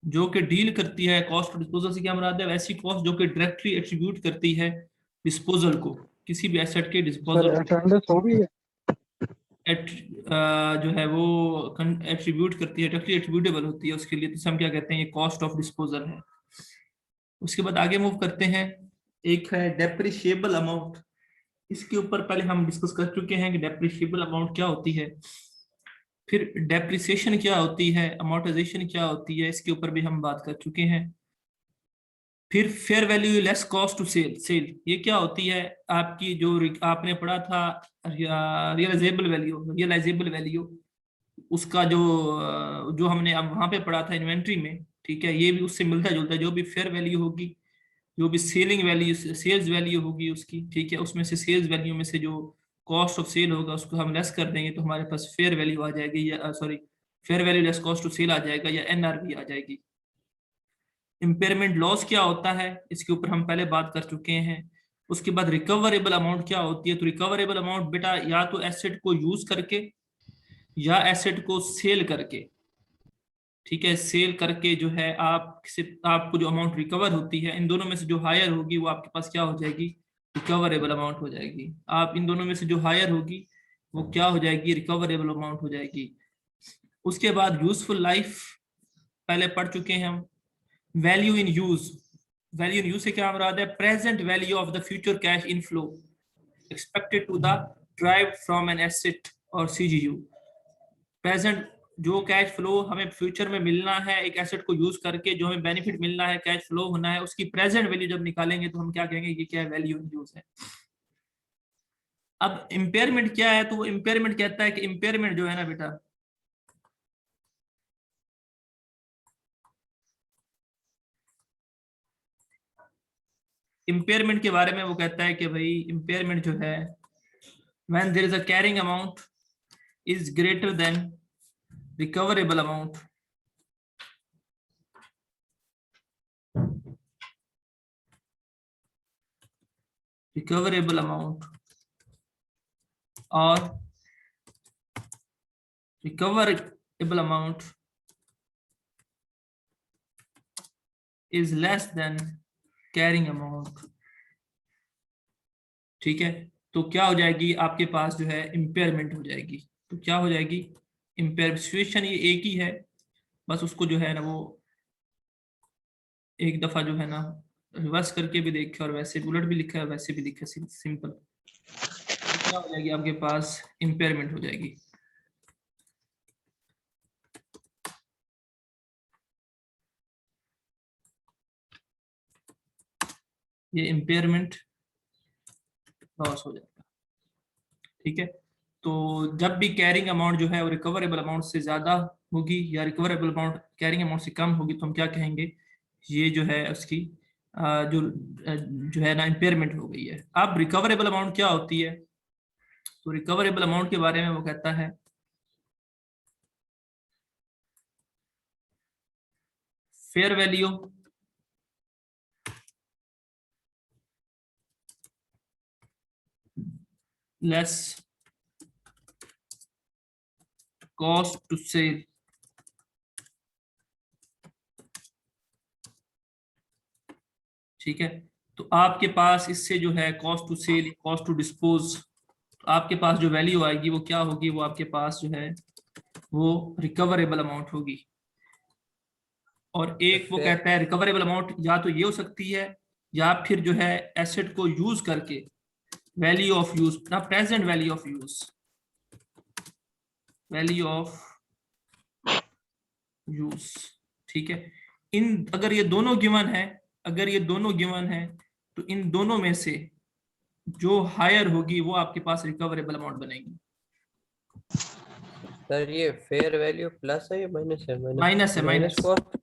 जो कि डील करती है कॉस्ट ऑफ डिस्पोजल से क्या मुराद है, वैसी कॉस्ट जो कि डायरेक्टली एट्रीब्यूट करती है डिस्पोजल को, किसी भी एसेट के सर डिस्पोजल अटेंडेंस हो गई है। जो है वो एट्रीब्यूट करती है, डायरेक्टली एट्रीब्यूटेबल होती है उसके लिए, तो हम क्या कहते हैं, ये कॉस्ट ऑफ डिस्पोजल है। उसके बाद आगे मूव करते हैं, एक है डेप्रिशिएबल अमाउंट। इसके ऊपर पहले हम डिस्कस कर चुके हैं कि डेप्रिशिएबल अमाउंट क्या होती है, फिर डेप्रिसिएशन क्या होती है, अमोर्टाइजेशन क्या होती है, इसके ऊपर भी हम बात कर चुके हैं। फिर fair value less cost to sell, sell ये क्या होती है, आपकी जो आपने पढ़ा था रियलाइजेबल वैल्यू, उसका जो हमने अब वहां पे पढ़ा था इन्वेंट्री में, ठीक है, ये भी उससे मिलता जुलता है। जो भी फेयर वैल्यू होगी, जो भी सेलिंग वैल्यू, सेल्स वैल्यू होगी उसकी, ठीक है, उसमें से सेल्स वैल्यू में से जो कॉस्ट ऑफ सेल होगा उसको हम लेस कर देंगे तो हमारे पास फेयर वैल्यू आ जाएगी, या sorry fair value less cost to sell आ जाएगा, या एनआरवी आ जाएगी। इम्पेयरमेंट लॉस क्या होता है, इसके ऊपर हम पहले बात कर चुके हैं। उसके बाद रिकवरेबल अमाउंट क्या होती है, तो रिकवरेबल अमाउंट बेटा या तो एसेट को यूज करके या एसेट को सेल करके, ठीक है, सेल करके जो है आप आपको जो अमाउंट रिकवर होती है, इन दोनों में से जो हायर होगी वो आपके पास क्या हो जाएगी, रिकवरेबल अमाउंट हो जाएगी। आप इन दोनों में से जो हायर होगी वो क्या हो जाएगी, रिकवरेबल अमाउंट हो जाएगी। उसके बाद यूजफुल लाइफ पहले पढ़ चुके हैं हम। Value in use, value in use से क्या मुराद है, present value of the future cash inflow expected to the derived from an asset और सीजीयू। प्रेजेंट जो कैश फ्लो हमें फ्यूचर में मिलना है एक एसेट को यूज करके, जो हमें बेनिफिट मिलना है, कैश फ्लो होना है, उसकी प्रेजेंट वैल्यू जब निकालेंगे तो हम क्या कहेंगे, ये क्या है, वैल्यू इन यूज है। अब इम्पेयरमेंट क्या है, तो वो इम्पेयरमेंट कहता है कि इम्पेयरमेंट जो है ना बेटा, इम्पेयरमेंट के बारे में वो कहता है कि भाई इम्पेयरमेंट जो है, when there is a carrying amount is greater than recoverable amount, recoverable amount और recoverable amount is less than carrying amount, ठीक है, तो क्या हो जाएगी, आपके पास जो है इम्पेयरमेंट हो जाएगी। तो क्या हो जाएगी, इम्पेयर सिचुएशन ये एक ही है, बस उसको जो है ना वो एक दफा जो है ना रिवर्स करके भी देखे और वैसे भी उलट भी लिखा है वैसे भी लिखा है, सिंपल। तो क्या हो जाएगी, आपके पास इम्पेयरमेंट हो जाएगी। ये इम्पेयरमेंट लॉस हो जाएगा, ठीक है। तो जब भी कैरिंग अमाउंट जो है वो रिकवरेबल अमाउंट से ज्यादा होगी या रिकवरेबल अमाउंट कैरिंग अमाउंट से कम होगी तो हम क्या कहेंगे, ये जो है उसकी जो है ना इम्पेयरमेंट हो गई है। अब रिकवरेबल अमाउंट क्या होती है, तो रिकवरेबल अमाउंट के बारे में वो कहता है fair value less cost to sell, ठीक है। तो आपके पास इससे जो है cost to sell, cost to dispose, तो आपके पास जो वैल्यू आएगी वो क्या होगी, वो आपके पास जो है वो रिकवरेबल अमाउंट होगी। और एक वो कहता है रिकवरेबल अमाउंट या तो ये हो सकती है या फिर जो है एसेट को यूज करके वैल्यू ऑफ यूज ना, present value of use, value of use, ठीक है। इन अगर ये दोनों गिवन है, अगर ये दोनों गिवन है तो इन दोनों में से जो हायर होगी वो आपके पास रिकवरेबल अमाउंट बनेगी। सर ये फेयर वैल्यू प्लस है या माइनस है? माइनस है, माइनस, कॉस्ट,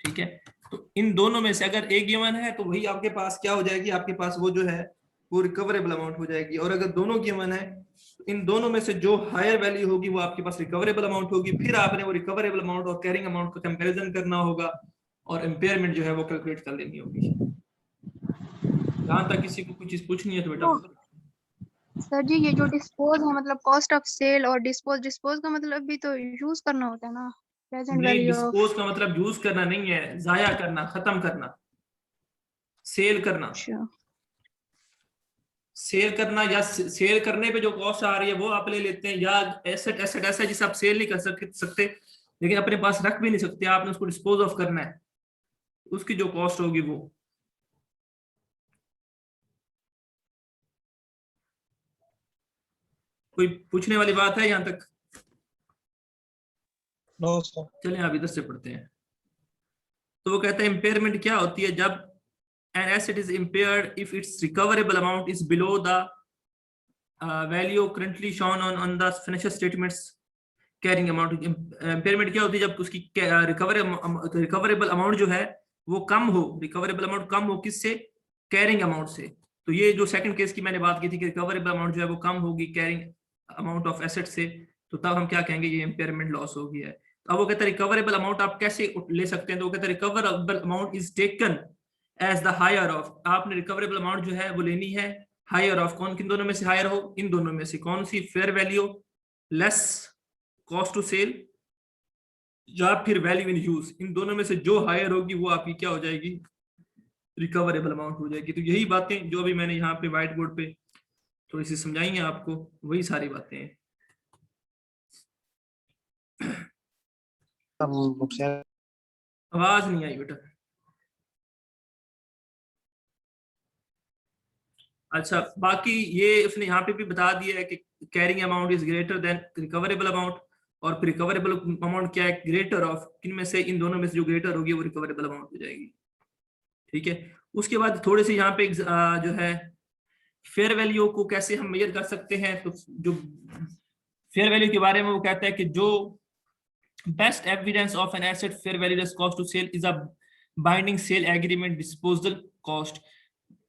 ठीक है। तो इन दोनों में से अगर एक गिवन है तो वही आपके पास क्या हो जाएगी, आपके पास वो जो है वो रिकवरेबल अमाउंट हो जाएगी। और अगर दोनों गिवन है तो इन दोनों में से जो हायर वैल्यू होगी वो आपके पास रिकवरेबल अमाउंट होगी। फिर आपने वो रिकवरेबल अमाउंट और कैरिंग अमाउंट का कंपैरिजन करना होगा और इम्पेयरमेंट जो है वो कैलकुलेट कर लेनी होगी। जहां तक किसी को कुछ चीज पूछनी है तो बेटा सर जी ये जो डिस्पोज है मतलब कॉस्ट ऑफ सेल और डिस्पोज का मतलब भी तो यूज करना होता है ना, प्रेजेंट नहीं, वैल्यू ऑफ। डिस्पोज का मतलब यूज करना नहीं है, जाया करना, खत्म करना, सेल करना। अच्छा सेल करना या सेल करने पे जो कॉस्ट आ रही है वो आप ले लेते हैं, या एसेट एसेट ऐसा है जिसे आप सेल नहीं कर सकते लेकिन अपने पास रख भी नहीं सकते, आपने उसको डिस्पोज ऑफ करना है, उसकी जो कॉस्ट होगी वो। कोई पूछने वाली बात है यहां तक? No sir. चलें आप इधर से पढ़ते हैं। तो वो कहता है इम्पेयरमेंट क्या होती है, जब an asset is impaired if it's recoverable amount is below the value currently shown on the financial statements carrying amount. Impairment क्या होती है, जब उसकी रिकवरेबल अमाउंट जो है वो कम हो, रिकवरेबल अमाउंट कम हो किससे, कैरिंग अमाउंट से। तो ये जो सेकंड केस की मैंने बात की थी कि रिकवरेबल अमाउंट जो है वो कम होगी कैरिंग अमाउंट ऑफ एसेट से, तो तब हम क्या कहेंगे, ये इम्पेयरमेंट लॉस हो गया है। अब वो कहता है रिकवरेबल अमाउंट आप कैसे ले सकते हैं, तो वो कहता है recoverable amount is taken as the higher of, आपने रिकवरेबल अमाउंट जो है वो लेनी है हायर ऑफ, कौन किन दोनों में से हायर हो, इन दोनों में से, कौन सी, fair value less cost to sell या फिर वैल्यू इन यूज, इन दोनों में से जो हायर होगी वो आपकी क्या हो जाएगी, रिकवरेबल अमाउंट हो जाएगी। तो यही बातें जो अभी मैंने यहाँ पे व्हाइट बोर्ड पे थोड़ी सी समझाई हैं आपको, वही सारी बातें हैं। आवाज नहीं आई बेटा। अच्छा, बाकी ये उसने यहाँ पे भी बता दिया है कि carrying amount is greater than recoverable amount, और फिर रिकवरेबल अमाउंट क्या है, ग्रेटर ऑफ, किन में से, इन दोनों में से जो ग्रेटर होगी वो रिकवरेबल अमाउंट हो जाएगी। ठीक है, उसके बाद थोड़े से यहाँ पे जो है फेयर वैल्यू को कैसे हम मेजर कर सकते हैं, तो जो फेयर वैल्यू के बारे में वो कहता है कि जो best evidence of an asset fair value less cost to sell is a binding sale agreement disposal cost.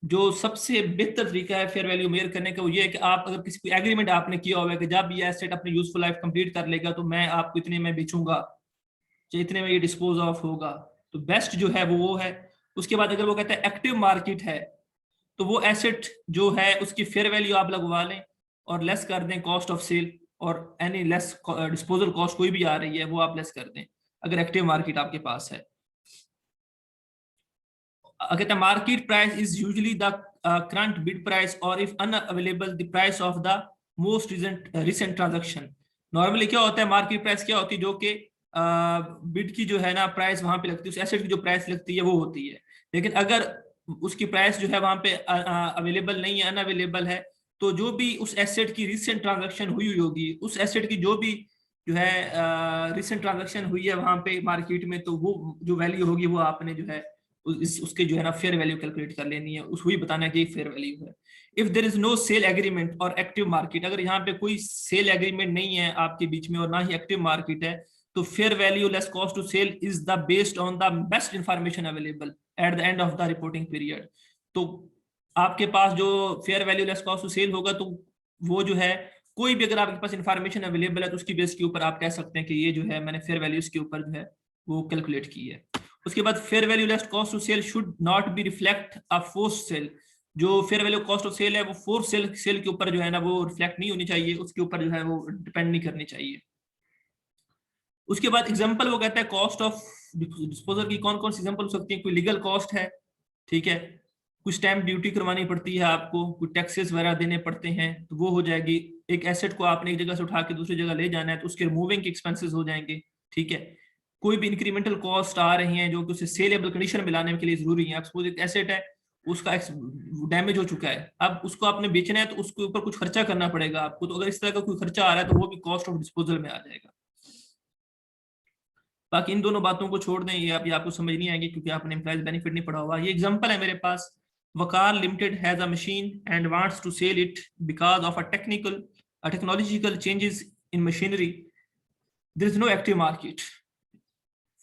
जो सबसे बेहतर तरीका है फेयर वैल्यू मेजर करने का वो ये है कि आप अगर किसी कोई एग्रीमेंट आपने किया हुआ है कि जब ये एसेट अपनी यूजफुल लाइफ कंप्लीट कर लेगा तो मैं आपको इतने में बेचूंगा, चाहे इतने में ये डिस्पोज ऑफ होगा, तो बेस्ट जो है वो है। उसके बाद अगर वो कहता है एक्टिव मार्केट है, तो वो एसेट जो है उसकी फेयर वैल्यू आप लगवा लें और लेस कर दें कॉस्ट ऑफ सेल, और एनी लेस डिस्पोजल कॉस्ट कोई भी आ रही है वो आप लेस कर दें अगर एक्टिव मार्केट आपके पास है। कहते हैं market price is usually the current bid price और if unavailable the price of the most recent transaction. Normally क्या होता है, मार्केट प्राइस क्या होती है, जो कि बिड की जो है ना प्राइस वहां पे लगती है, उस एसेट की जो प्राइस लगती है वो होती है। लेकिन अगर उसकी प्राइस जो है वहां पे अवेलेबल नहीं है, अनअवेलेबल है, तो जो भी उस एसेट की रिसेंट ट्रांजैक्शन हुई होगी, उस एसेट की जो भी जो है रिसेंट ट्रांजैक्शन हुई है वहां पे मार्केट में, तो वो जो वैल्यू होगी वो आपने जो है उसके जो है ना फेयर वैल्यू कैलकुलेट कर लेनी है, उसको ही बताना है कि फेयर वैल्यू है। If there is no sale agreement और एक्टिव मार्केट, अगर यहाँ पे कोई सेल एग्रीमेंट नहीं है आपके बीच में और ना ही एक्टिव मार्केट है, तो fair value less cost to sell is the based on the best information available at the end of the reporting period. तो आपके पास जो fair value less cost to sell होगा, तो वो जो है कोई भी अगर आपके पास इंफॉर्मेशन अवेलेबल है तो उसकी बेस के ऊपर आप कह सकते हैं कि ये जो है मैंने फेयर वैल्यूज के ऊपर जो है वो कैलकुलेट की है। उसके बाद fair value less cost to sell should not be reflect a force sale. जो fair value cost of sale है वो फोर्स सेल के ऊपर जो है ना वो रिफ्लेक्ट नहीं होनी चाहिए, उसके ऊपर जो है वो डिपेंड नहीं करनी चाहिए। उसके बाद एग्जांपल वो कहता है कॉस्ट ऑफ डिस्पोजल की कौन कौन सी एग्जांपल हो सकती है। कोई लीगल कॉस्ट है, ठीक है, कुछ स्टैम्प ड्यूटी करवानी पड़ती है आपको, कुछ टैक्सेस वगैरह देने पड़ते हैं, तो वो हो जाएगी। एक एसेट को आपने एक जगह से उठा के दूसरी जगह ले जाना है तो उसके रिमूविंग के एक्सपेंसेस हो जाएंगे, ठीक है। कोई भी इंक्रीमेंटल कॉस्ट आ रही हैं जो कि उसे सेलेबल कंडीशन में लाने के लिए जरूरी है। सपोज एक एसेट है, उसका डैमेज हो चुका है, अब उसको आपने बेचना है तो उसके ऊपर कुछ खर्चा करना पड़ेगा आपको, तो अगर इस तरह का कोई खर्चा आ रहा है तो वो भी कॉस्ट ऑफ डिस्पोजल में आ जाएगा। बाकी इन दोनों बातों को छोड़ दें, ये आपको समझ नहीं आएगी क्योंकि आपने एम्प्लॉयज बेनिफिट नहीं पढ़ा हुआ। ये एग्जांपल है मेरे पास, Waqar limited has a machine and wants to sell it because of a technological changes in machinery. There is no active market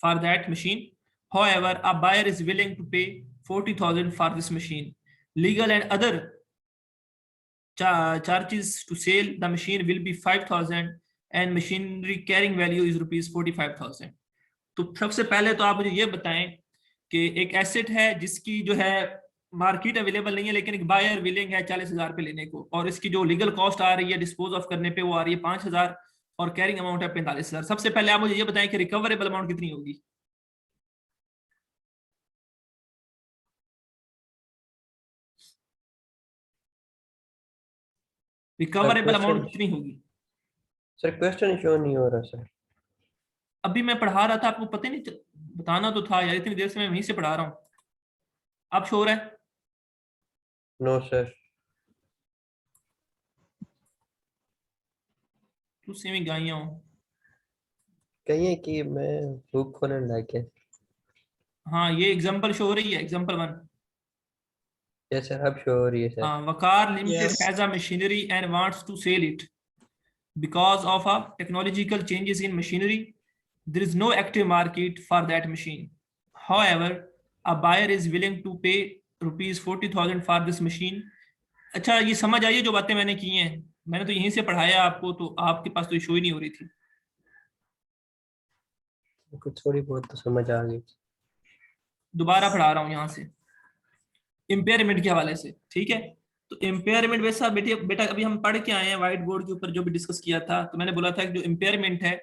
for that machine. However, a buyer is willing to pay 40,000 for this machine. Legal and other charges to sell the machine will be 5,000 and machinery carrying value is rupees 45,000. तो सबसे पहले तो आप मुझे ये बताएं कि एक एसेट है जिसकी जो है मार्केट अवेलेबल नहीं है, लेकिन एक बायर विलिंग है 40,000 पे लेने को, और इसकी जो लीगल कॉस्ट आ रही है डिस्पोज ऑफ करने पे वो आ रही है 5,000, और कैरिंग अमाउंट है 45,000। सबसे पहले आप मुझे ये बताएं कि रिकवरेबल अमाउंट कितनी होगी? रिकवरेबल अमाउंट कितनी होगी? सर क्वेश्चन शो नहीं हो रहा सर। अभी मैं पढ़ा रहा था, आपको पता नहीं बताना तो था यार, इतनी देर से मैं वहीं से पढ़ा रहा हूँ। आप शो रहा है? No sir. तू सेमी गाइया हूँ। कहिए कि मैं बुक खोलने लग गया। हाँ, ये एग्जांपल शो हो रही है, एग्जांपल 1। यस सर, अब शो हो रही है sir. Waqar limited Yes. Has a machinery and wants to sell it because of a technological changes in machinery. There is no active market for that machine. However, a buyer is willing to pay rupees 40,000 for this machine. अच्छा, ये समझ आइए जो बातें मैंने की हैं, मैंने तो यहीं से पढ़ाया आपको, तो आपके पास तो शो ही नहीं हो रही थी। कुछ थोड़ी बहुत तो समझ आ गई। दोबारा पढ़ा रहा हूँ यहाँ से इम्पेयरमेंट के हवाले से, ठीक है? तो इम्पेयरमेंट वैसा बेटा अभी हम पढ़ के आए हैं व्हाइट बोर्ड के ऊपर जो भी डिस्कस किया था। तो मैंने बोला था कि जो इम्पेयरमेंट है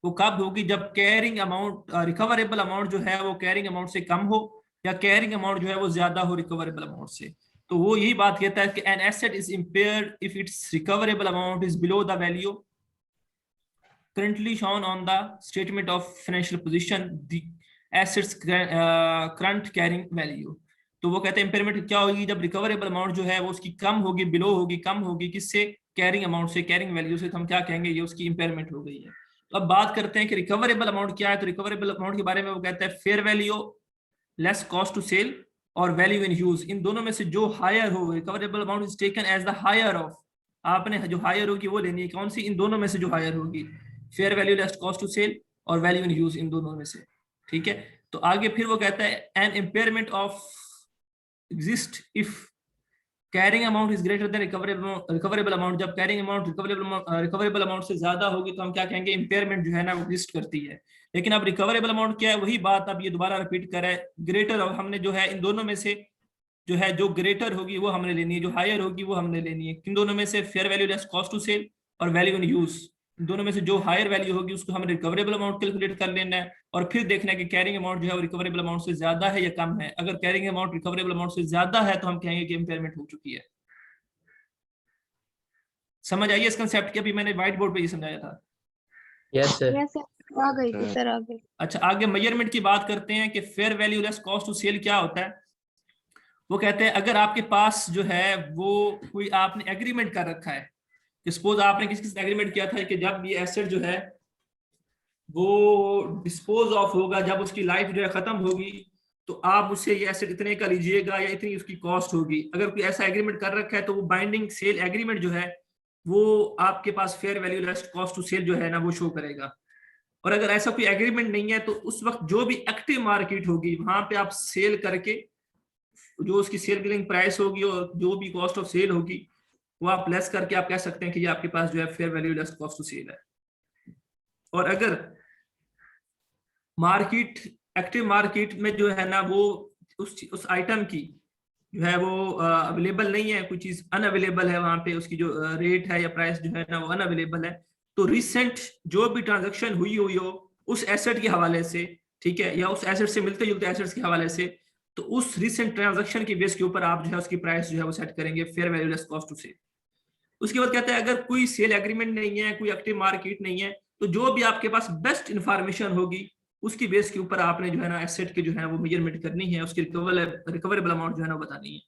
वो कब होगी, जब कैरिंग अमाउंट रिकवरेबल अमाउंट जो है वो कैरिंग अमाउंट से कम हो, या कैरिंग अमाउंट जो है वो ज्यादा हो रिकवरेबल अमाउंट से। तो वो यही बात कहता है कि an asset is impaired if it's recoverable amount is below the value currently shown on the statement of financial position, the assets current carrying value। तो वो कहते हैं इम्पेयरमेंट क्या होगी, जब रिकवरेबल अमाउंट जो है वो उसकी कम होगी, बिलो होगी, कम होगी किससे? कैरिंग अमाउंट से, कैरिंग वैल्यू से। तो हम क्या कहेंगे, ये उसकी इम्पेयरमेंट हो गई है। तो अब बात करते हैं कि रिकवरेबल अमाउंट क्या है। तो रिकवरेबल अमाउंट के बारे में वो कहता है fair value less cost to sell और वैल्यू इन यूज, इन दोनों में से जो हायर हो, recoverable amount is taken as the higher of, आपने जो हायर होगी वो लेनी है। कौन सी? इन दोनों में से जो हायर होगी, fair value less cost to sell और वैल्यू इन यूज, इन दोनों में से, ठीक है? तो आगे फिर वो कहता है an impairment of exist if carrying amount is greater than recoverable amount. जब कैरिंग अमाउंट रिकवरेबल अमाउंट से ज्यादा होगी तो हम क्या कहेंगे, इम्पेयरमेंट जो है ना वो एग्जिस्ट करती है। लेकिन अब रिकवरेबल अमाउंट क्या है, वही बात अब ये दोबारा रिपीट कर रहा है। ग्रेटर, अब हमने जो है इन दोनों में से जो है जो ग्रेटर होगी वो हमने लेनी है, जो हायर होगी वो हमने लेनी है। किन दोनों में से? Fair value less cost to sell और वैल्यू इन यूज, इन दोनों में से जो हायर वैल्यू होगी उसको हमने रिकवरेबल अमाउंट कैलकुलेट कर लेना है, और फिर देखना है कि कैरिंग अमाउंट जो है वो रिकवरेबल अमाउंट से ज्यादा है या कम है। अगर कैरिंग अमाउंट रिकवरेबल अमाउंट से ज्यादा है तो हम कहेंगे कि इम्पेयरमेंट हो चुकी है। समझ आइए इस कंसेप्ट की? अभी मैंने व्हाइट बोर्ड पे ये समझाया था। Yes sir. यस आ गई थी सर, आ गई। अच्छा, आगे मेजरमेंट की बात करते हैं कि fair value less cost to sell क्या होता है। वो कहते हैं अगर आपके पास जो है वो कोई आपने एग्रीमेंट कर रखा है, सपोज आपने किसी से एग्रीमेंट किया था कि जब ये एसेट जो है वो डिस्पोज ऑफ होगा, जब उसकी लाइफ जो है खत्म होगी, तो आप उससे ये एसेट इतने का लीजिएगा या इतनी उसकी कॉस्ट होगी। अगर कोई ऐसा एग्रीमेंट कर रखा है तो वो बाइंडिंग सेल एग्रीमेंट जो है वो आपके पास fair value less cost to sell जो है ना वो शो करेगा। और अगर ऐसा कोई एग्रीमेंट नहीं है तो उस वक्त जो भी एक्टिव मार्केट होगी वहां पे आप सेल करके जो उसकी सेल बिलिंग प्राइस होगी और जो भी कॉस्ट ऑफ सेल होगी वो आप लेस करके आप कह सकते हैं कि ये आपके पास जो है fair value less cost to sell है। और अगर मार्केट, एक्टिव मार्केट में जो है ना वो उस आइटम की जो है वो अवेलेबल नहीं है, कोई चीज अनअवेलेबल है, वहां पे उसकी जो रेट है या प्राइस जो है ना वो अनअवेलेबल है, तो रिसेंट जो भी ट्रांजैक्शन हुई हो उस एसेट के हवाले से, ठीक है, या उस एसेट से मिलते जुलते एसेट्स के हवाले से, तो उस रिसेंट ट्रांजैक्शन के बेस के ऊपर आप जो है उसकी प्राइस जो है वो सेट करेंगे fair value less cost to sell. उसके बाद कहता है अगर कोई सेल एग्रीमेंट नहीं है, कोई एक्टिव मार्केट नहीं है, तो जो भी आपके पास बेस्ट इंफॉर्मेशन होगी उसकी बेस के ऊपर आपने जो है ना एसेट के जो है वो मेजरमेंट करनी है, उसकी रिकवरेबल अमाउंट जो है ना बतानी है।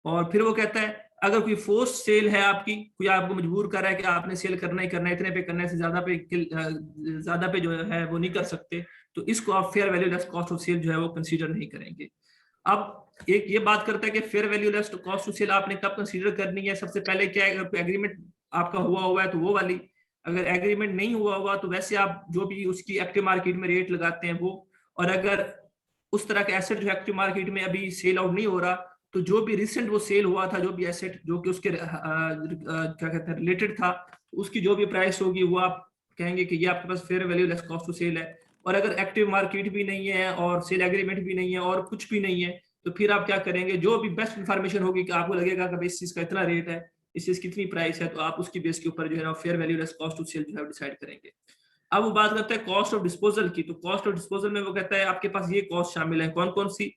और फिर वो कहता है अगर कोई फोर्स सेल है आपकी, कोई आपको मजबूर कर रहा है कि आपने सेल करना ही करना है, इतने पे करने से ज्यादा पे जो है वो नहीं कर सकते, तो इसको आप fair value less cost of sell जो है वो कंसीडर नहीं करेंगे। अब एक ये बात करता है कि fair value less cost of sell आपने कब कंसीडर करनी है। सबसे पहले क्या है, अगर एग्रीमेंट आपका हुआ है तो वो वाली, अगर एग्रीमेंट नहीं हुआ तो वैसे आप जो भी उसकी एक्टिव मार्केट में रेट लगाते हैं वो, और अगर उस तरह का एसेट जो एक्टिव मार्केट में अभी सेल आउट नहीं हो रहा तो जो भी रिसेंट वो सेल हुआ था, जो भी एसेट जो कि उसके क्या कहते हैं रिलेटेड था, उसकी जो भी प्राइस होगी वो आप कहेंगे कि ये आपके पास fair value less cost to sell है। और अगर एक्टिव मार्केट भी नहीं है और सेल एग्रीमेंट भी नहीं है और कुछ भी नहीं है, तो फिर आप क्या करेंगे, जो भी बेस्ट इंफॉर्मेशन होगी कि आपको लगेगा कि इस चीज का इतना रेट है, इस चीज कितनी प्राइस है, तो आप उसकी बेस के ऊपर जो है ना fair value less cost to sell जो है डिसाइड करेंगे। अब वो बात करते हैं कॉस्ट ऑफ डिस्पोजल की। तो कॉस्ट ऑफ डिस्पोजल में वो कहता है आपके पास ये कॉस्ट शामिल है, कौन कौन सी,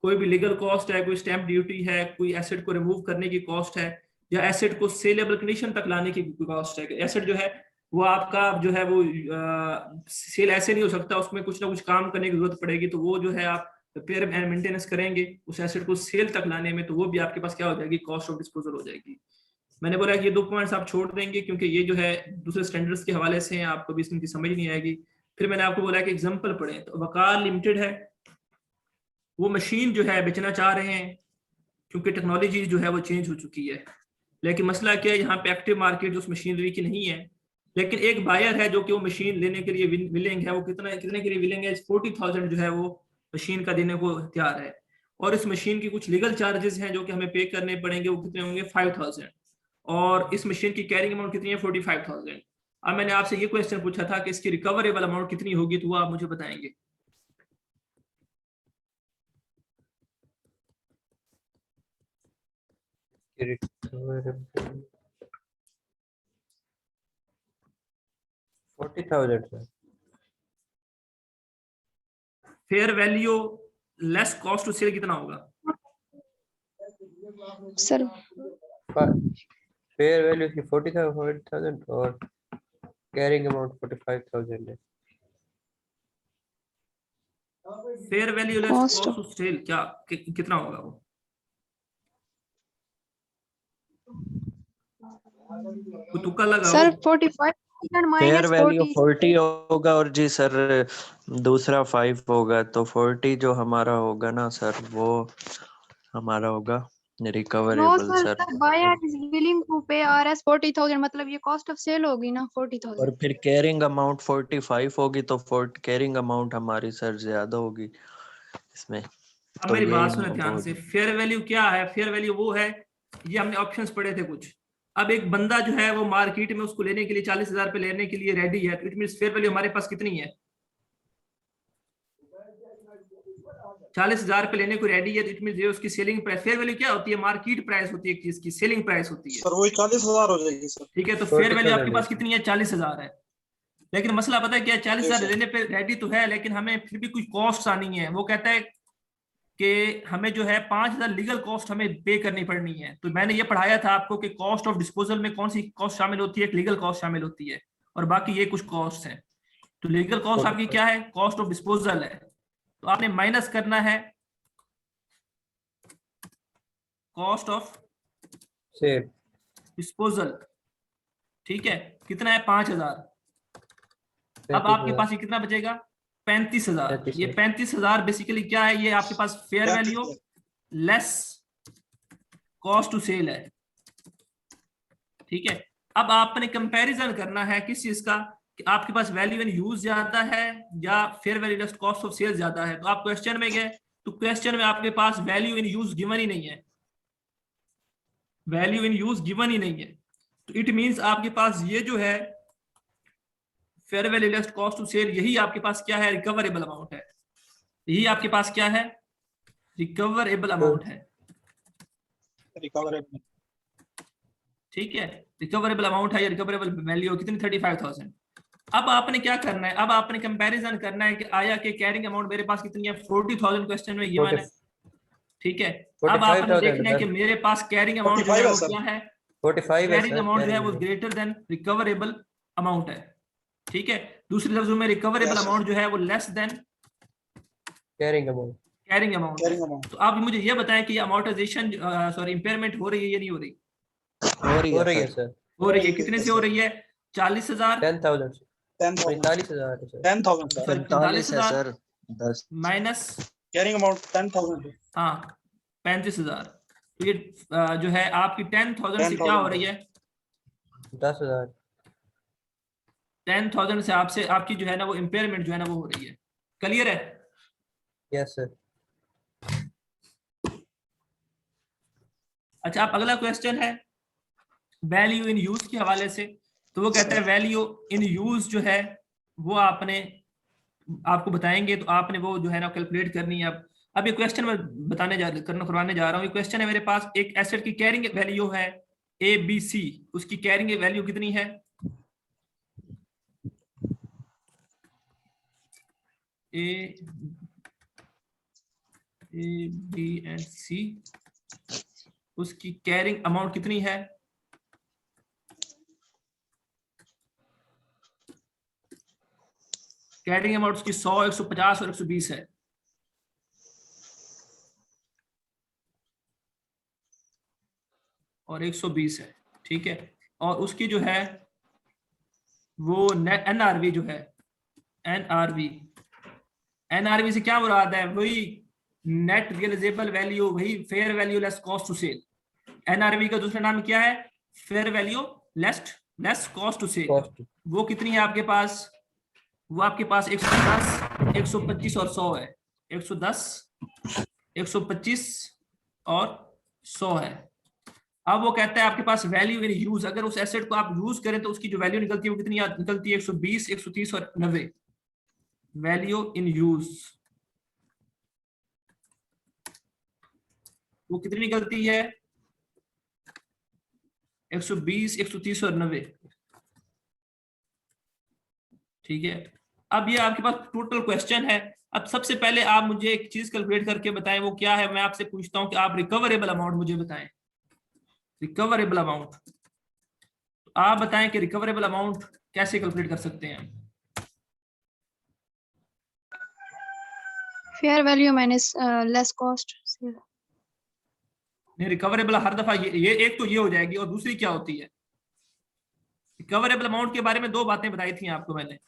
कोई भी लीगल कॉस्ट है, कोई स्टैंप ड्यूटी है, कोई एसेट को रिमूव करने की कॉस्ट है, या एसेट को सेलेबल कंडीशन तक लाने की कॉस्ट है। एसेट जो है वो आपका जो है वो सेल ऐसे नहीं हो सकता, उसमें कुछ ना कुछ काम करने की जरूरत पड़ेगी, तो वो जो है आप रिपेयर एंड मेंटेनेंस करेंगे उस एसेट को सेल तक लाने में, तो वो भी आपके पास क्या हो जाएगी, कॉस्ट ऑफ डिस्पोजल हो जाएगी। मैंने बोला कि ये 2 पॉइंट्स आप छोड़ देंगे क्योंकि ये जो है दूसरे स्टैंडर्ड्स के हवाले से हैं, आपको भी इसकी समझ नहीं आएगी। फिर मैंने आपको बोला कि एग्जांपल पढ़ें। तो वकार लिमिटेड है, वो मशीन जो है बेचना चाह रहे हैं क्योंकि टेक्नोलॉजी जो है वो चेंज हो चुकी है, लेकिन मसला क्या है, यहाँ पे एक्टिव मार्केट जो उस मशीनरी की नहीं है, लेकिन एक बायर है जो कि वो मशीन लेने के लिए विलिंग है। वो कितने के लिए विलिंग है, 40,000 जो है वो मशीन का देने को तैयार है, और इस मशीन की कुछ लीगल चार्जेस हैं जो कि हमें पे करने पड़ेंगे, वो कितने होंगे, 5,000, और इस मशीन की कैरिंग अमाउंट कितनी है, 45,000। अब मैंने आपसे ये क्वेश्चन पूछा था कि इसकी रिकवरेबल अमाउंट कितनी होगी, तो वो आप मुझे बताएंगे। recoverable 40,000 sir. Fair value less cost to sell कितना होगा? सर फेयर वैल्यू की 40,000 और कैरिंग अमाउंट 45,000 है। Fair value less Cost cost to sell क्या कितना होगा वो? तो तुक्का लगाओ। सर 45 फेयर माइनस वैल्यू 40 40 होगा और जी सर दूसरा 5 होगा, तो 40 जो हमारा होगा ना सर वो हमारा होगा no recoverable sir, sir. Buyer is willing to pay RS 40,000, मतलब ये कॉस्ट ऑफ सेल होगी ना 40,000। और फिर कैरिंग अमाउंट 45 होगी, तो कैरिंग अमाउंट हमारी सर ज्यादा होगी इसमें। अब तो मेरी ये बात सुने ध्यान से, फेयर वैल्यू क्या है? फेयर वैल्यू वो है, ये हमने ऑप्शंस पढ़े थे कुछ। अब एक बंदा जो है वो मार्केट में उसको लेने के लिए 40,000 पे लेने के लिए रेडी है, तो इट मींस फेयर वैल्यू हमारे पास कितनी है, 40,000 पे लेने को रेडी है, तो इट मींस ये उसकी सेलिंग प्राइस। फेयर वैल्यू क्या होती है, मार्केट प्राइस होती है एक चीज की, सेलिंग प्राइस होती है, सर वही 40,000 हो जाएगी सर। ठीक है। तो फेयर वैल्यू आपके 40,000 पास कितनी है, 40,000 है। लेकिन मसला पता है क्या, 40,000 लेने पे रेडी तो है, लेकिन हमें फिर भी कुछ कॉस्ट आनी है। वो कहता है कि हमें जो है 5,000 लीगल कॉस्ट हमें पे करनी पड़नी है। तो मैंने ये पढ़ाया था आपको कि कॉस्ट ऑफ डिस्पोजल में कौन सी कॉस्ट शामिल होती है, एक लीगल कॉस्ट शामिल होती है, और बाकी ये कुछ कॉस्ट है। तो लीगल कॉस्ट आपकी क्या है, कॉस्ट ऑफ डिस्पोजल है, तो आपने माइनस करना है कॉस्ट ऑफ सेल डिस्पोजल, ठीक है। कितना है, 5,000। अब आपके पास ये कितना बचेगा, 35,000। ये 35,000 बेसिकली क्या है, ये आपके पास fair value less cost to sell है, ठीक है। अब आपने कंपैरिजन करना है किस चीज का, कि आपके पास वैल्यू इन यूज ज्यादा है या fair value less cost of sell ज्यादा है। तो आप क्वेश्चन में गए, तो क्वेश्चन में आपके पास वैल्यू इन यूज गिवन ही नहीं है, वैल्यू इन यूज गिवन ही नहीं है। तो इट मींस आपके पास ये जो है fair value less cost to sell, यही आपके पास क्या है, रिकवरेबल अमाउंट है। यही आपके पास क्या है, रिकवरेबल अमाउंट है, रिकवरेबल, ठीक है। रिकवरेबल अमाउंट है या रिकवरेबल वैल्यू कितनी, 35,000। अब आपने क्या करना है, अब आपने कंपैरिजन करना है कि आया कि कैरिंग अमाउंट मेरे पास कितनी है, 40,000 क्वेश्चन में गिवन है, ठीक है। अब आपने देखना है कि मेरे पास कैरिंग अमाउंट जो है वो क्या है, 45 है कैरिंग अमाउंट जो है वो ग्रेटर देन रिकवरेबल अमाउंट है, ठीक है। दूसरे लफ्जों में रिकवरेबल अमाउंट जो है वो less than carrying amount. Carrying amount. तो आप मुझे ये बताएं कि अमाउंटाइजेशन सॉरी इंपेयरमेंट हो रही है या नहीं हो रही? हो रही है सर। हो रही है। कितने से हो रही है, 40,000 10,000 45,000 10,000 45,000 सर 10 माइनस कैरिंग अमाउंट 10,000 हाँ 35,000। तो ये जो है आपकी 10,000 से क्या हो रही है, 10,000 10,000 से आपसे आपकी जो है ना वो इंपेयरमेंट जो है ना वो हो रही है। क्लियर है? Yes sir. अच्छा, आप अगला क्वेश्चन है वैल्यू इन यूज के हवाले से। तो वो कहता है वैल्यू इन यूज जो है वो आपको बताएंगे, तो आपने वो जो है ना कैलकुलेट करनी है। अब ये क्वेश्चन मैं करवाने जा रहा हूँ। ये क्वेश्चन है मेरे पास, एक एसेट की कैरिंग वैल्यू है ABC, उसकी कैरिंग वैल्यू कितनी है? A, B एंड C, उसकी कैरिंग अमाउंट कितनी है? कैरिंग अमाउंट उसकी 100, 150 और 120 है। और 120 है, ठीक है। और उसकी जो है वो नेट NRV जो है, NRV से क्या मुराद है? वही नेट रियलाइजेबल वैल्यू, वही fair value less cost to sell. NRV का दूसरा नाम क्या है? Fair value less cost to sell. Cost. वो कितनी है आपके पास? वो आपके पास 110, 125 और 100 है। 110, 125 और 100 है। अब वो कहता है आपके पास वैल्यू इन यूज, अगर उस एसेट को आप यूज करें तो उसकी जो वैल्यू निकलती है वो कितनी निकलती है? 120, 130 और 90। वैल्यू इन यूज वो कितनी निकलती है? 120, 130 और 90, ठीक है। अब ये आपके पास टोटल क्वेश्चन है। अब सबसे पहले आप मुझे एक चीज कैलकुलेट करके बताएं, वो क्या है? मैं आपसे पूछता हूं कि आप रिकवरेबल अमाउंट मुझे बताएं। रिकवरेबल अमाउंट, तो आप बताएं कि रिकवरेबल अमाउंट कैसे कैलकुलेट कर सकते हैं? Fair value minus less cost. नहीं, रिकवरेबल हर दफा ये एक तो ये हो जाएगी, और दूसरी क्या होती है? रिकवरेबल अमाउंट के बारे में 2 बातें बताई थी आपको मैंने।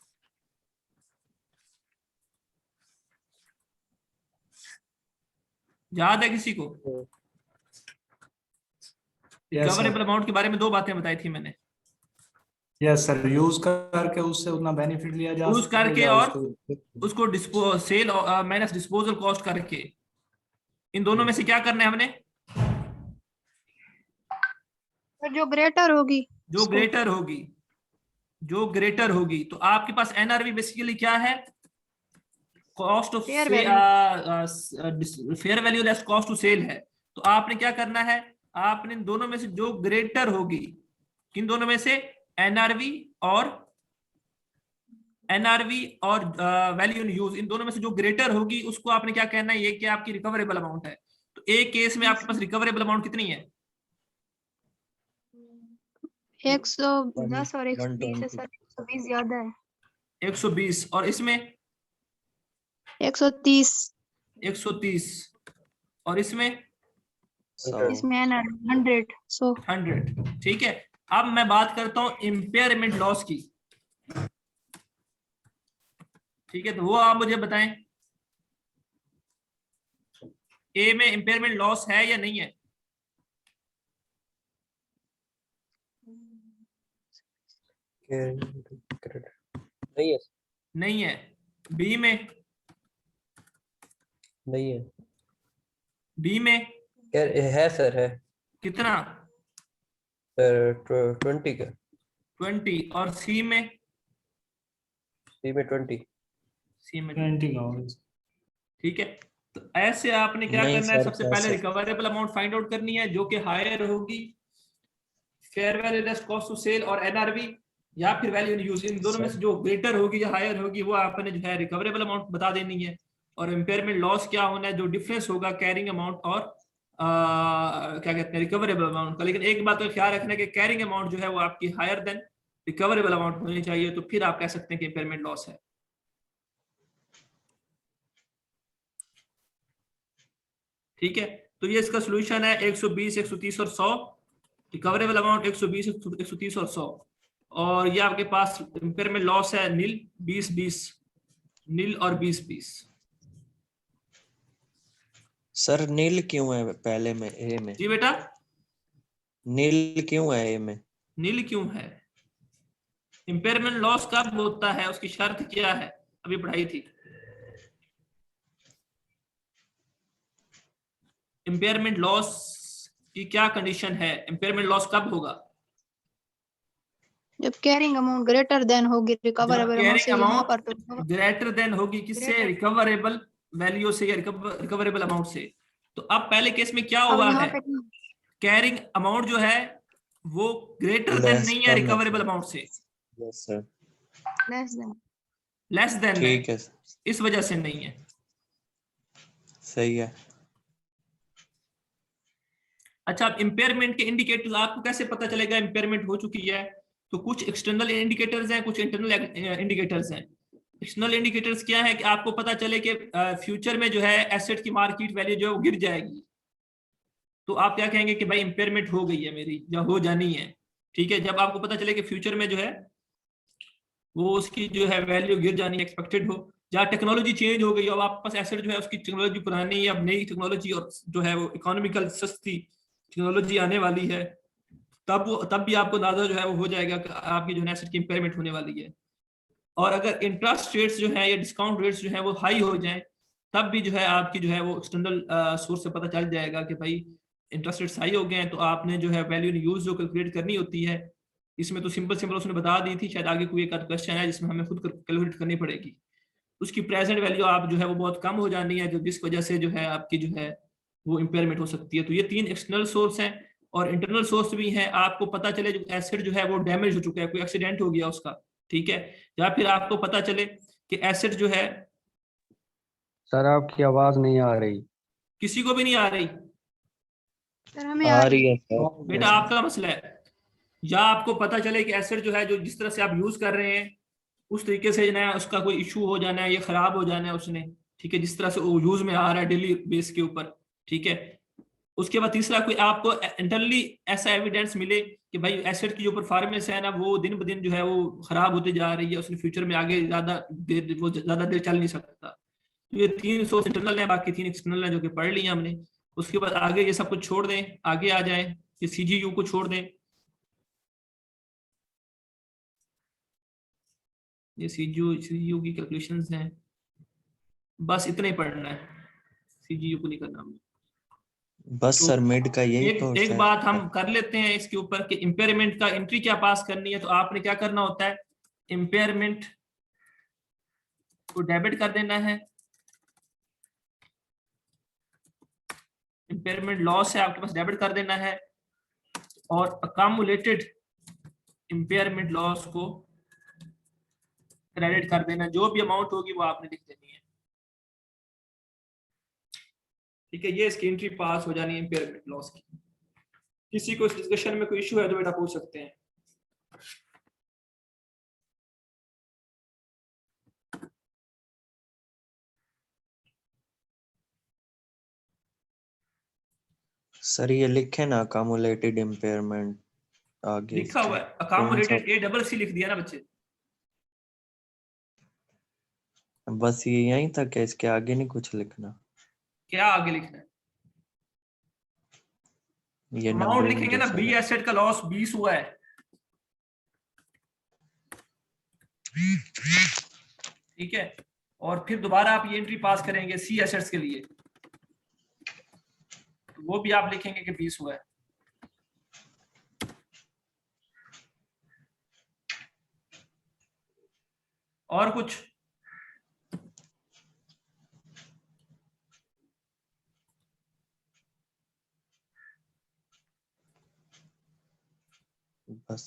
याद है किसी को? रिकवरेबल अमाउंट के बारे में 2 बातें बताई थी मैंने। यस सर, यूज करके उससे उतना बेनिफिट लिया जा यूज सकता है करके या और उसको सेल माइनस डिस्पोजल कॉस्ट करके, इन दोनों में से क्या करना है हमने? जो ग्रेटर होगी, जो ग्रेटर होगी, तो आपके पास NRV बेसिकली क्या है? Cost of Fair fair value less cost to sell है। तो आपने क्या करना है? आपने इन दोनों में से जो ग्रेटर होगी, किन दोनों में से? NRV और वैल्यू इन यूज, इन दोनों में से जो ग्रेटर होगी उसको आपने क्या कहना है? ये क्या आपकी रिकवरेबल अमाउंट है। तो एक केस में आपके पास रिकवरेबल अमाउंट कितनी है? 110 और 120 है सर। 120 ज्यादा है। 120, और इसमें 130, 130, और इसमें इसमें 100। ठीक है। अब मैं बात करता हूं इम्पेयरमेंट लॉस की, ठीक है। तो वो आप मुझे बताएं, ए में इम्पेयरमेंट लॉस है या नहीं है? नहीं है, नहीं है। बी में? नहीं है। बी में है सर, है कितना? सर 20 का। 20, और सी में? सी में 20। सी में 20 का होगा। ठीक है। तो ऐसे आपने क्या नहीं करना है? सर, सबसे पहले कैसे? रिकवरेबल अमाउंट फाइंड आउट करनी है, जो कि हायर होगी fair value less cost to sell और NRV, या फिर वैल्यू इन यूज। इन दोनों में से जो ग्रेटर होगी या हायर होगी वो आपने जो है रिकवरेबल अमाउंट बता देनी है। और इम्पेयरमेंट लॉस क्या होना है? जो डिफरेंस होगा कैरिंग अमाउंट और क्या कहते हैं, रिकवरेबल अमाउंट का। लेकिन एक बात तो ख्याल रखना है कि कैरिंग अमाउंट जो है वो आपकी हायर देन रिकवरेबल अमाउंट होनी चाहिए, तो फिर आप कह सकते हैं कि इम्पेयरमेंट लॉस है। ठीक है। तो ये इसका सोल्यूशन है 120, 130 और 100। रिकवरेबल अमाउंट 120, 130 और 100। और ये आपके पास इम्पेयरमेंट लॉस है नील, 20-20, नील और 20-20। सर नील क्यों है पहले में? ए में जी बेटा, नील क्यों है? ए में नील क्यों है? इम्पेयरमेंट लॉस कब होता है, उसकी शर्त क्या है? अभी पढ़ाई थी। इम्पेयरमेंट लॉस की क्या कंडीशन है? इम्पेयरमेंट लॉस कब होगा? जब कैरिंग अमाउंट ग्रेटर देन होगी रिकवरेबल अमाउंट से। यहाँ पर तो ग्रेटर देन होगी किससे? Greater. रिकवरेबल वैल्यू से या रिकवरेबल अमाउंट से। तो अब पहले केस में क्या अब हुआ यहाँ है, पे कैरिंग अमाउंट जो है वो ग्रेटर देन लेस नहीं है कम है रिकवरेबल सर। अमाउंट से, yes sir, less than. Less than है, ठीक है सर, इस वजह से नहीं है। सही है। अच्छा, अब इम्पेयरमेंट के इंडिकेटर्स आपको कैसे पता चलेगा इम्पेयरमेंट हो चुकी है? तो कुछ एक्सटर्नल इंडिकेटर्स हैं, कुछ इंटरनल इंडिकेटर्स हैं। एक्सटर्नल इंडिकेटर्स क्या है कि आपको पता चले कि फ्यूचर में जो है एसेट की मार्केट वैल्यू जो है वो गिर जाएगी, तो आप क्या कहेंगे कि भाई इम्पेयरमेंट हो गई है मेरी या हो जानी है। ठीक है, जब आपको पता चले कि फ्यूचर में जो है वो उसकी जो है वैल्यू गिर जानी एक्सपेक्टेड हो, जहाँ टेक्नोलॉजी चेंज हो गई और आपके पास एसेट जो है उसकी टेक्नोलॉजी पुरानी या नई टेक्नोलॉजी और जो है वो इकोनॉमिकल सस्ती टेक्नोलॉजी आने वाली है, तब भी आपको अंदाजा जो है वो हो जाएगा कि आपकी जो है एसेट की इम्पेयरमेंट होने वाली है। और अगर इंटरेस्ट रेट्स जो है या डिस्काउंट रेट्स जो है वो हाई हो जाए, तब भी जो है आपकी जो है वो एक्सटर्नल सोर्स से पता चल जाएगा कि भाई इंटरेस्ट रेट्स हाई हो गए हैं, तो आपने जो है वैल्यू यूज जो कैलकुलेट करनी होती है, इसमें तो सिंपल सिंपल उसने बता दी थी, शायद आगे कोई एक क्वेश्चन है जिसमें हमें खुद कैलकुलेट करनी पड़ेगी। उसकी प्रेजेंट वैल्यू आप जो है वो बहुत कम हो जानी है, जो जिस वजह से जो है आपकी जो है वो इम्पेयरमेंट हो सकती है। तो ये 3 एक्सटर्नल सोर्स हैं और इंटरनल सोर्स भी हैं। आपको पता चले जो एसेट जो है वो डैमेज हो चुका है, कोई एक्सीडेंट हो गया उसका, ठीक है, या फिर आपको पता चले कि एसेट जो है सर आपकी आवाज नहीं आ रही। किसी को भी नहीं आ रही। सर हमें आ आ रही रही है सर। बेटा आपका मसला है। या आपको पता चले कि एसेट जो है जो जिस तरह से आप यूज कर रहे हैं उस तरीके से ना उसका कोई इशू हो जाना है, ये खराब हो जाना है उसने, ठीक है, जिस तरह से वो यूज में आ रहा है डेली बेस के ऊपर, ठीक है। उसके बाद तीसरा कोई आपको इंटरनली ऐसा एविडेंस मिले कि भाई एसेट की जो परफॉर्मेंस है ना वो दिन ब दिन जो है वो खराब होते जा रही है, उसने फ्यूचर में आगे ज्यादा देर चल नहीं सकता। तो ये 3 सोर्स इंटरनल है, बाकी 3 एक्सटर्नल है जो कि पढ़ लिया हमने। उसके बाद आगे ये सब कुछ छोड़ दें, आगे आ जाए, ये सीजीयू को छोड़ दें, ये सीजीयू की कैलकुलेशंस हैं, बस इतना ही पढ़ना है, सीजीयू को नहीं करना हमने। बस तो सर मिड का यही एक कोर्स एक है। बात हम कर लेते हैं इसके ऊपर कि इम्पेयरमेंट का एंट्री क्या पास करनी है। तो आपने क्या करना होता है, इम्पेयरमेंट को डेबिट कर देना है, इम्पेयरमेंट लॉस है आपके पास डेबिट कर देना है, और अकामुलेटेड इम्पेयरमेंट लॉस को क्रेडिट कर देना, जो भी अमाउंट होगी वो आपने लिख देनी है, ठीक है। ये इसकी एंट्री पास हो जानी है इम्पेयरमेंट लॉस की। किसी को इस डिस्कशन में कोई इशू है तो बेटा पूछ सकते हैं। सर ये लिखे ना अकामुलेटेड इम्पेयरमेंट आगे लिखा इसके हुआ है कौन सा? अकामुलेटेड, A CC लिख दिया ना बच्चे। बस ये यहीं तक है, इसके आगे नहीं कुछ लिखना? क्या आगे लिखना है? ये अमाउंट नंबरिंग लिखेंगे जो ना, सर बी है। एसेट का लॉस 20 हुआ है, ठीक है। और फिर दोबारा आप ये एंट्री पास करेंगे सी एसेट्स के लिए, तो वो भी आप लिखेंगे कि 20 हुआ है। और कुछ? बस